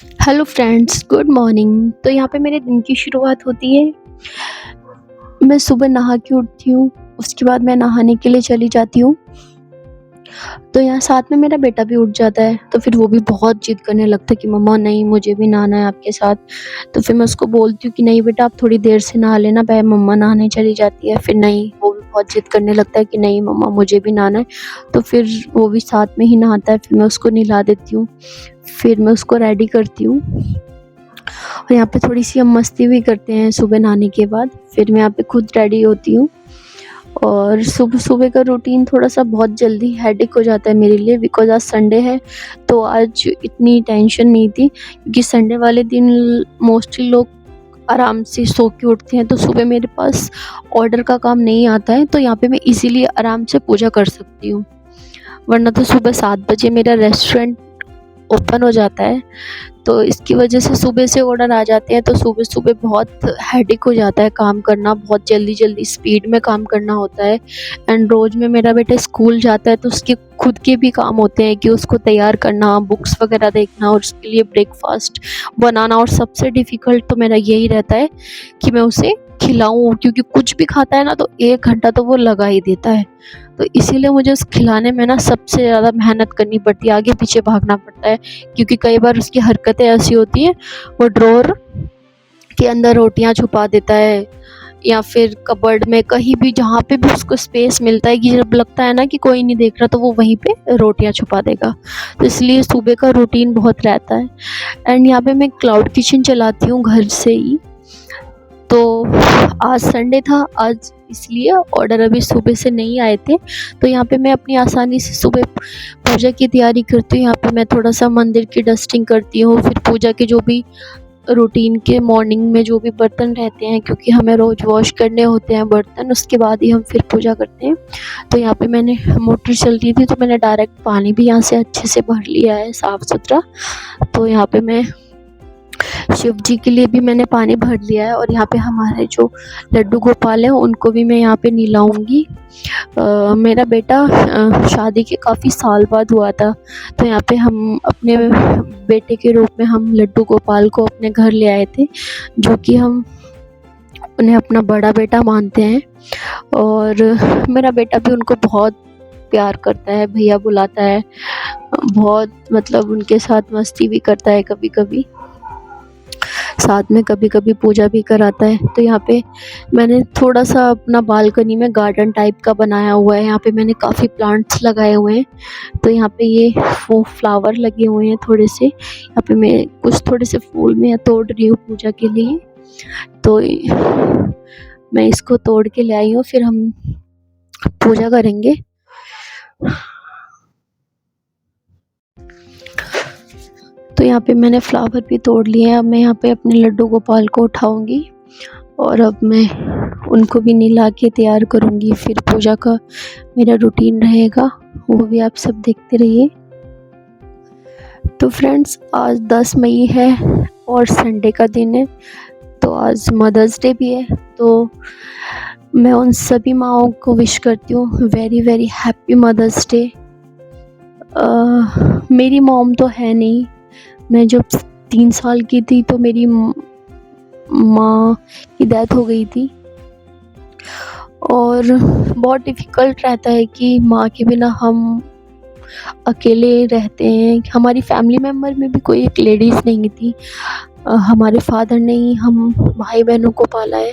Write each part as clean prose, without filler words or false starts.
Hello friends, good morning. तो यहाँ पे मेरे दिन की शुरुआत होती है। मैं सुबह नहा के उठती हूँ, उसके बाद मैं नहाने के लिए चली जाती हूँ। तो यहाँ साथ में मेरा बेटा भी उठ जाता है, तो फिर वो भी बहुत ज़िद करने लगता है कि मम्मा नहीं, मुझे भी नहाना है आपके साथ। तो फिर मैं उसको बोलती हूँ कि नहीं बेटा, आप थोड़ी देर से नहा लेना, पहले मम्मा नहाने चली जाती है। फिर नहीं, वो भी बहुत ज़िद करने लगता है कि नहीं मम्मा, मुझे भी नहाना है। तो फिर वो भी साथ में ही नहाता है, फिर मैं उसको नहला देती हूँ। फिर मैं उसको रेडी करती हूँ। और यहाँ पे थोड़ी-सी हम मस्ती भी करते हैं सुबह नहाने के बाद। फिर मैं यहाँ पे खुद रेडी होती हूँ और सुबह-सुबह का रूटीन थोड़ा-सा बहुत जल्दी हेडेक हो जाता है मेरे लिए, बिकॉज़ आज संडे है, तो आज इतनी टेंशन नहीं थी, क्योंकि संडे वाले दिन मोस्टली लोग आराम से सो के उठते हैं, तो सुबह मेरे पास ऑर्डर का काम नहीं आता है, तो यहाँ पे मैं इज़िली आराम से पूजा कर सकती हूँ। वरना तो सुबह 7 बजे मेरा रेस्टोरेंट ओपन हो जाता है, तो इसकी वजह से सुबह से ऑर्डर आ जाते हैं, तो सुबह-सुबह बहुत हेडेक हो जाता है काम करना, बहुत जल्दी-जल्दी स्पीड में काम करना होता है। एंड रोज़ में मेरा बेटा स्कूल जाता है, तो उसके खुद के भी काम होते हैं कि उसको तैयार करना, बुक्स वगैरह देखना और उसके लिए ब्रेकफ़ास्ट बनाना, और सबसे डिफ़िकल्ट तो मेरा यही रहता है कि मैं उसे खिलाऊँ, क्योंकि कुछ भी खाता है ना, तो 1 घंटा तो वो लगा ही देता है। तो इसीलिए मुझे उसे खिलाने में ना सबसे ज़्यादा मेहनत करनी पड़ती है, आगे-पीछे भागना पड़ता है, क्योंकि कई बार उसकी हरकतें ऐसी होती हैं, वो ड्रॉअर के अंदर रोटियां छुपा देता है, या फिर कबर्ड में कहीं भी, जहाँ पे भी उसको स्पेस मिलता है कि जब लगता है ना कि कोई नहीं देख रहा, तो वो वहीं पे रोटियां छुपा देगा। तो इसलिए सुबह का रूटीन बहुत रहता है। एंड यहाँ पे मैं क्लाउड किचन चलाती हूँ घर से ही। तो आज संडे था, आज इसलिए ऑर्डर अभी सुबह से नहीं आए थे, तो यहाँ पे मैं अपनी आसानी से सुबह पूजा की तैयारी करती हूँ। यहाँ पे मैं थोड़ा-सा मंदिर की डस्टिंग करती हूँ, फिर पूजा के जो भी रूटीन के मॉर्निंग में जो भी बर्तन रहते हैं, क्योंकि हमें रोज़ वॉश करने होते हैं बर्तन, उसके बाद ही हम फिर पूजा करते हैं। तो यहाँ पे मैंने मोटर चल रही थी, तो मैंने डायरेक्ट पानी भी यहाँ से अच्छे से भर लिया है साफ़-सुथरा। तो यहाँ पे मैं शिव जी के लिए भी मैंने पानी भर लिया है, और यहाँ पे हमारे जो लड्डू गोपाल हैं उनको भी मैं यहाँ पे नहलाऊँगी। मेरा बेटा शादी के काफ़ी साल बाद हुआ था, तो यहाँ पे हम अपने बेटे के रूप में हम लड्डू गोपाल को अपने घर ले आए थे, जो कि हम उन्हें अपना बड़ा बेटा मानते हैं। और मेरा बेटा भी उनको बहुत प्यार करता है, भैया बुलाता है, बहुत मतलब उनके साथ मस्ती भी करता है कभी-कभी। साथ में कभी-कभी पूजा भी कराता है। तो यहाँ पे मैंने थोड़ा-सा अपना बालकनी में गार्डन टाइप का बनाया हुआ है, यहाँ पे मैंने काफ़ी प्लांट्स लगाए हुए हैं। तो यहाँ पे ये वो फ्लावर लगे हुए हैं थोड़े से, यहाँ पे मैं कुछ थोड़े से फूल मैं तोड़ रही हूँ पूजा के लिए। तो मैं इसको तोड़ के ले आई हूँ, फिर हम पूजा करेंगे। तो यहाँ पे मैंने फ्लावर भी तोड़ लिए हैं, अब मैं यहाँ पे अपने लड्डू गोपाल को उठाऊँगी और अब मैं उनको भी नहला के तैयार करूँगी, फिर पूजा का मेरा रूटीन रहेगा, वो भी आप सब देखते रहिए। तो फ्रेंड्स, आज 10 मई है और संडे का दिन है, तो आज मदर्स डे भी है। तो मैं उन सभी माँओं को विश करती हूँ very very happy mother's day. मेरी मॉम तो है नहीं, मैं जब 3 साल की थी तो मेरी माँ की डेथ हो गई थी, और बहुत डिफ़िकल्ट रहता है कि माँ के बिना हम अकेले रहते हैं। हमारी फैमिली मेम्बर में भी कोई एक लेडीज़ नहीं थी, हमारे फादर ने ही हम भाई बहनों को पाला है,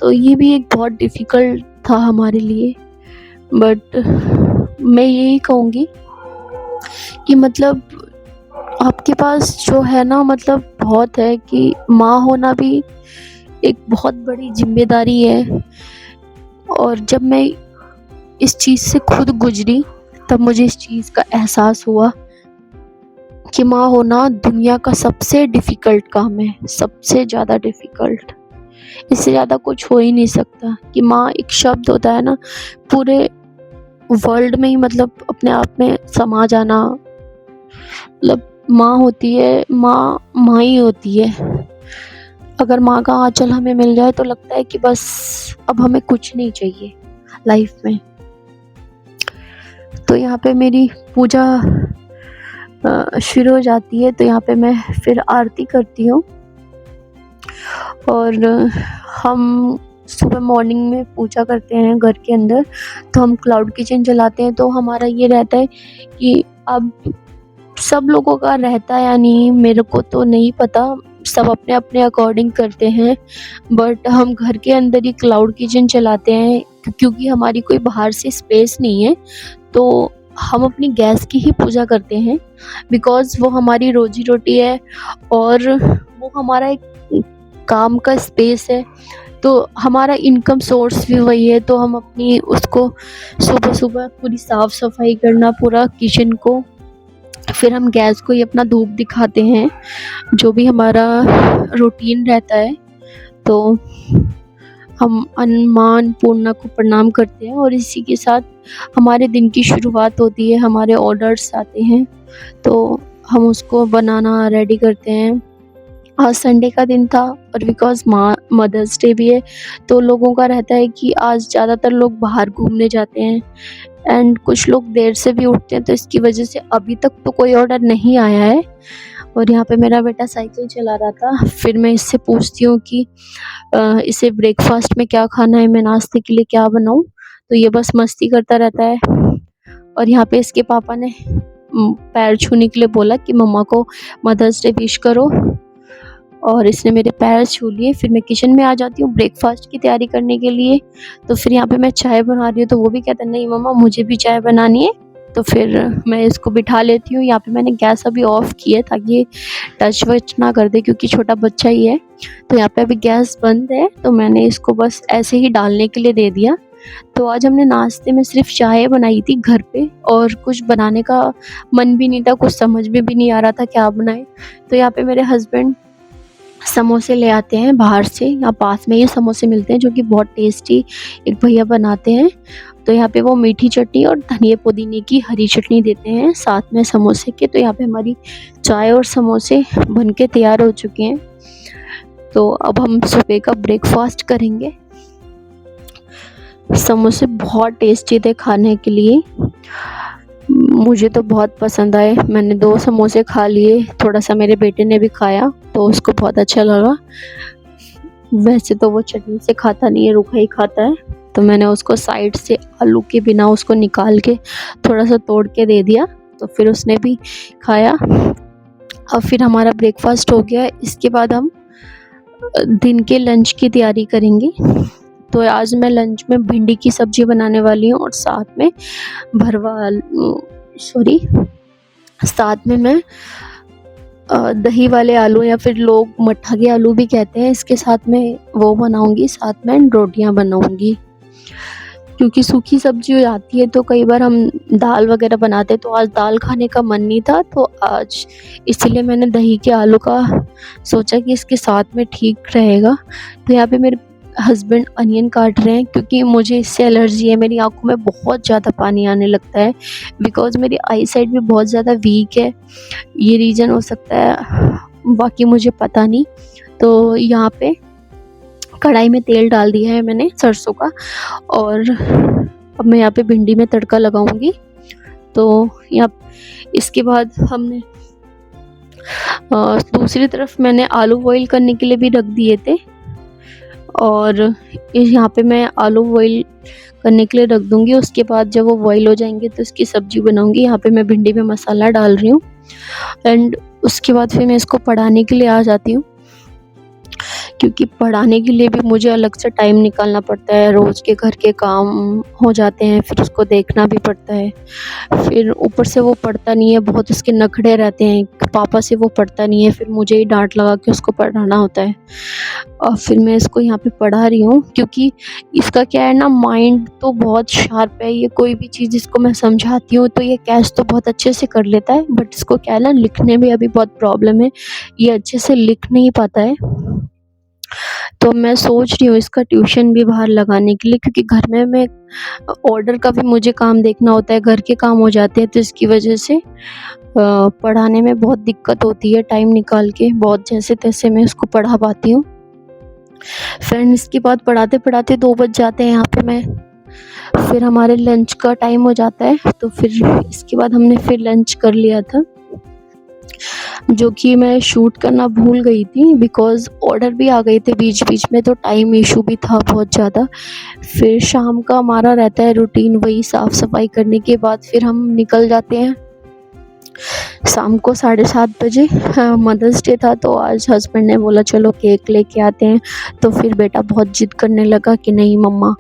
तो ये भी एक बहुत डिफ़िकल्ट था हमारे लिए। बट मैं यही कहूँगी कि मतलब आपके पास जो है ना, मतलब बहुत है, कि माँ होना भी एक बहुत बड़ी ज़िम्मेदारी है। और जब मैं इस चीज़ से खुद गुज़री, तब मुझे इस चीज़ का एहसास हुआ कि माँ होना दुनिया का सबसे डिफ़िकल्ट काम है, सबसे ज़्यादा डिफ़िकल्ट। इससे ज़्यादा कुछ हो ही नहीं सकता। कि माँ एक शब्द होता है ना, पूरे वर्ल्ड में ही मतलब अपने आप में समा जाना, मतलब माँ होती है, माँ ही होती है। अगर माँ का आँचल हमें मिल जाए तो लगता है कि बस अब हमें कुछ नहीं चाहिए लाइफ में। तो यहाँ पे मेरी पूजा शुरू हो जाती है, तो यहाँ पे मैं फिर आरती करती हूँ। और हम सुबह मॉर्निंग में पूजा करते हैं घर के अंदर, तो हम क्लाउड किचन जलाते हैं। तो हमारा ये रहता है कि अब सब लोगों का रहता है या नहीं मेरे को तो नहीं पता, सब अपने अपने अकॉर्डिंग करते हैं, बट हम घर के अंदर ही क्लाउड किचन चलाते हैं क्योंकि हमारी कोई बाहर से स्पेस नहीं है। तो हम अपनी गैस की ही पूजा करते हैं, बिकॉज़ वो हमारी रोजी रोटी है और वो हमारा एक काम का स्पेस है, तो हमारा इनकम सोर्स भी वही है। तो हम अपनी उसको सुबह सुबह पूरी साफ सफाई करना पूरा किचन को, फिर हम गैस को ही अपना धूप दिखाते हैं, जो भी हमारा रूटीन रहता है। तो हम माँ अन्नपूर्णा को प्रणाम करते हैं और इसी के साथ हमारे दिन की शुरुआत होती है। हमारे ऑर्डर्स आते हैं तो हम उसको बनाना रेडी करते हैं। आज संडे का दिन था और बिकॉज़ मदर्स डे भी है, तो लोगों का रहता है कि आज ज़्यादातर लोग बाहर घूमने जाते हैं एंड कुछ लोग देर से भी उठते हैं, तो इसकी वजह से अभी तक तो कोई ऑर्डर नहीं आया है। और यहाँ पे मेरा बेटा साइकिल चला रहा था, फिर मैं इससे पूछती हूँ कि इसे ब्रेकफास्ट में क्या खाना है, मैं नाश्ते के लिए क्या बनाऊँ? तो ये बस मस्ती करता रहता है। और यहाँ पे इसके पापा ने पैर छूने के लिए बोला कि मम्मा को मदर्स डे विश करो, और इसने मेरे पैर छू लिए। फिर मैं किचन में आ जाती हूँ ब्रेकफास्ट की तैयारी करने के लिए। तो फिर यहाँ पे मैं चाय बना रही हूँ, तो वो भी कहता है नहीं मम्मा मुझे भी चाय बनानी है। तो फिर मैं इसको बिठा लेती हूँ। यहाँ पे मैंने गैस अभी ऑफ की है ताकि ये टच वच ना कर दे, क्योंकि छोटा बच्चा ही है। तो यहाँ पे अभी गैस बंद है, तो मैंने इसको बस ऐसे ही डालने के लिए दे दिया। तो आज हमने नाश्ते में सिर्फ चाय बनाई थी घर पे, और कुछ बनाने का मन भी नहीं था, कुछ समझ में भी नहीं आ रहा था क्या बनाए। तो यहाँ पे मेरे हस्बैंड समोसे ले आते हैं बाहर से, यहाँ पास में ही समोसे मिलते हैं जो कि बहुत टेस्टी एक भैया बनाते हैं। तो यहाँ पे वो मीठी चटनी और धनिया पुदीने की हरी चटनी देते हैं साथ में समोसे के। तो यहाँ पे हमारी चाय और समोसे बन के तैयार हो चुके हैं। तो अब हम सुबह का ब्रेकफास्ट करेंगे। समोसे बहुत टेस्टी थे खाने के लिए, मुझे तो बहुत पसंद आए। मैंने 2 समोसे खा लिए, थोड़ा सा मेरे बेटे ने भी खाया तो उसको बहुत अच्छा लगा। वैसे तो वो चटनी से खाता नहीं है, रूखा ही खाता है, तो मैंने उसको साइड से आलू के बिना उसको निकाल के थोड़ा सा तोड़ के दे दिया, तो फिर उसने भी खाया। अब फिर हमारा ब्रेकफास्ट हो गया। इसके बाद हम दिन के लंच की तैयारी करेंगे। तो आज मैं लंच में भिंडी की सब्जी बनाने वाली हूँ और साथ में साथ में मैं दही वाले आलू, या फिर लोग मट्ठा के आलू भी कहते हैं, इसके साथ में वो बनाऊंगी, साथ में रोटियां बनाऊंगी। क्योंकि सूखी सब्जी हो जाती है तो कई बार हम दाल वगैरह बनाते, तो आज दाल खाने का मन नहीं था, तो आज इसलिए मैंने दही के आलू का सोचा कि इसके साथ में ठीक रहेगा। तो यहाँ पे मेरे हस्बैंड अनियन काट रहे हैं, क्योंकि मुझे इससे एलर्जी है, मेरी आंखों में बहुत ज़्यादा पानी आने लगता है, बिकॉज़ मेरी आई साइट भी बहुत ज़्यादा वीक है। ये रीज़न हो सकता है, बाकी मुझे पता नहीं। तो यहाँ पे कढ़ाई में तेल डाल दिया है मैंने सरसों का, और अब मैं यहाँ पे भिंडी में तड़का लगाऊंगी। तो यहाँ इसके बाद हमने दूसरी तरफ मैंने आलू बॉईल करने के लिए भी रख दिए थे, और यहाँ पे मैं आलू बॉईल करने के लिए रख दूंगी। उसके बाद जब वो बॉईल हो जाएंगे तो इसकी सब्जी बनाऊंगी। यहाँ पे मैं भिंडी में मसाला डाल रही हूँ, एंड उसके बाद फिर मैं इसको पढ़ाने के लिए आ जाती हूँ, क्योंकि पढ़ाने के लिए भी मुझे अलग से टाइम निकालना पड़ता है। रोज़ के घर के काम हो जाते हैं, फिर उसको देखना भी पड़ता है। फिर ऊपर से वो पढ़ता नहीं है, बहुत उसके नखरे रहते हैं, पापा से वो पढ़ता नहीं है, फिर मुझे ही डांट लगा के उसको पढ़ाना होता है। और फिर मैं इसको यहाँ पे पढ़ा रही हूँ, क्योंकि इसका क्या है ना, माइंड तो बहुत शार्प है। ये कोई भी चीज़ इसको मैं समझाती हूँ तो ये कैच तो बहुत अच्छे से कर लेता है, बट इसको क्या है ना, लिखने में अभी बहुत प्रॉब्लम है, ये अच्छे से लिख नहीं पाता है। तो मैं सोच रही हूँ इसका ट्यूशन भी बाहर लगाने के लिए, क्योंकि घर में मैं ऑर्डर का भी मुझे काम देखना होता है, घर के काम हो जाते हैं, तो इसकी वजह से पढ़ाने में बहुत दिक्कत होती है। टाइम निकाल के बहुत जैसे तैसे मैं उसको पढ़ा पाती हूँ। फ्रेंड्स के बाद पढ़ाते पढ़ाते 2 बज जाते हैं यहाँ पे मैं, फिर हमारे लंच का टाइम हो जाता है। तो फिर इसके बाद हमने फिर लंच कर लिया था। जो कि मैं शूट करना भूल गई थी बिकॉज़ ऑर्डर भी आ गए थे बीच-बीच में, तो टाइम इश्यू भी था बहुत ज़्यादा। फिर शाम का हमारा रहता है रूटीन, वही साफ़-सफ़ाई करने के बाद फिर हम निकल जाते हैं। शाम को 7:30 बजे मदर्स डे था, तो आज हस्बैंड ने बोला चलो केक लेके आते हैं। तो फिर बेटा बहुत ज़िद करने लगा कि नहीं मम्मा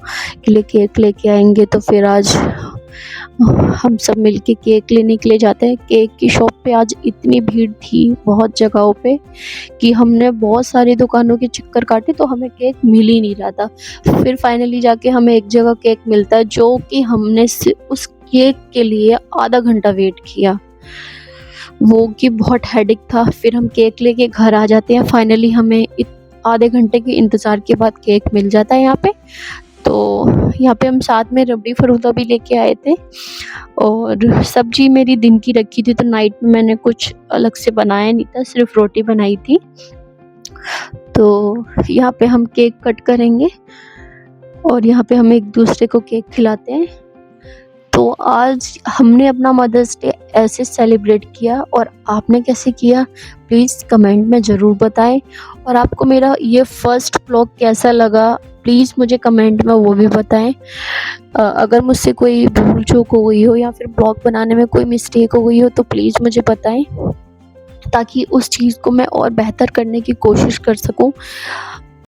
के लिए केक लेके आएँगे, तो फिर आज हम सब मिलके केक लेने के लिए जाते हैं। केक की शॉप पे आज इतनी भीड़ थी बहुत जगहों पे कि हमने बहुत सारी दुकानों के चक्कर काटे, तो हमें केक मिल ही नहीं रहा था। फिर फाइनली जाके हमें एक जगह केक मिलता है, जो कि हमने उस केक के लिए आधा घंटा वेट किया, वो कि बहुत हेडेक था। फिर हम केक लेके घर आ जाते हैं। फाइनली हमें आधे घंटे के इंतज़ार के बाद केक मिल जाता है यहाँ पे। तो यहाँ पे हम साथ में रबड़ी फ़रूदा भी लेके आए थे, और सब्ज़ी मेरी दिन की रखी थी, तो नाइट में मैंने कुछ अलग से बनाया नहीं था, सिर्फ़ रोटी बनाई थी। तो यहाँ पे हम केक कट करेंगे और यहाँ पे हम एक-दूसरे को केक खिलाते हैं। तो आज हमने अपना मदर्स डे ऐसे सेलिब्रेट किया, और आपने कैसे किया प्लीज़ कमेंट में ज़रूर बताएं। और आपको मेरा ये फर्स्ट व्लॉग कैसा लगा प्लीज़ मुझे कमेंट में वो भी बताएं। अगर मुझसे कोई भूल चूक हो गई हो या फिर व्लॉग बनाने में कोई मिस्टेक हो गई हो तो प्लीज़ मुझे बताएं, ताकि उस चीज़ को मैं और बेहतर करने की कोशिश कर सकूं।